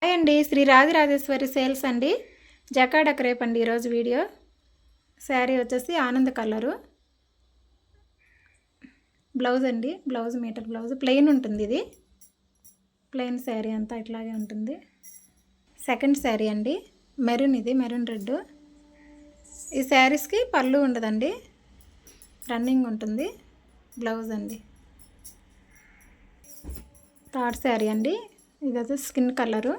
Hi అండి, Shri Rajarajeshwari sales అండి. జకాడ crepe అండి. ఈరోజు వీడియో శారీ వచ్చేసి ఆనంద్ కలరు. బ్లౌజ్ అండి, బ్లౌజ్ మీటర్ బ్లౌజ్ ప్లెయిన్ ఉంటుంది. ఇది ప్లెయిన్ శారీ అంతా ఇట్లాగే ఉంటుంది. సెకండ్ శారీ అండి, మెరూన్. ఇది మెరూన్ రెడ్. ఈ శారీస్కి పళ్ళు ఉండదండి, రన్నింగ్ ఉంటుంది. బ్లౌజ్ అండి. థర్డ్ శారీ అండి, ఇది వచ్చేసి స్కిన్ కలరు.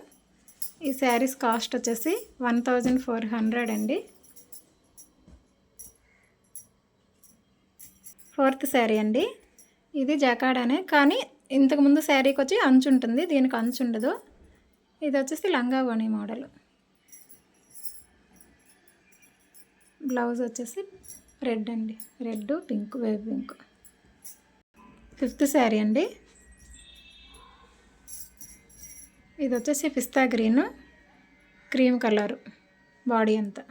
ఈ శారీస్ కాస్ట్ వచ్చేసి 1400 అండి. ఫోర్త్ శారీ అండి, ఇది జకాడానే కానీ ఇంతకుముందు శారీకి వచ్చి అంచు ఉంటుంది, దీనికి అంచు ఉండదు. ఇది వచ్చేసి లంగా ఓణి మోడల్. బ్లౌజ్ వచ్చేసి రెడ్ అండి, red pink, wave pink. Fifth sari అండి, ఇది వచ్చేసి పిస్తా గ్రీన్, క్రీమ్ కలరు బాడీ అంతా.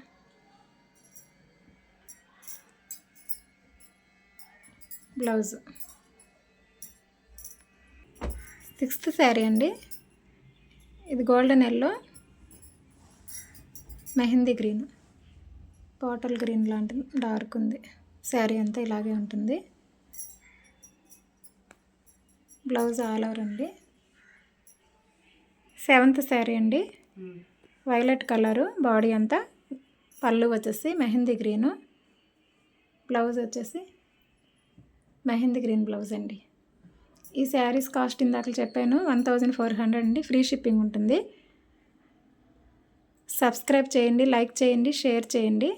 బ్లౌజ్. సిక్స్త్ శారీ అండి, ఇది golden yellow, mehndi green, bottle green లాంటి డార్క్ ఉంది. శారీ అంతా ఇలాగే ఉంటుంది. బ్లౌజ్ ఆల్ ఓవర్ అండి. సెవెంత్ శారీ అండి, వైలెట్ కలరు, బాడీ అంతా. పళ్ళు వచ్చేసి మెహందీ గ్రీను, బ్లౌజ్ వచ్చేసి మెహందీ గ్రీన్ బ్లౌజ్ అండి. ఈ శారీస్ కాస్ట్ ఇందాక చెప్పాను 1400 అండి. ఫ్రీ షిప్పింగ్ ఉంటుంది. సబ్స్క్రైబ్ చేయండి, లైక్ చేయండి, షేర్ చేయండి.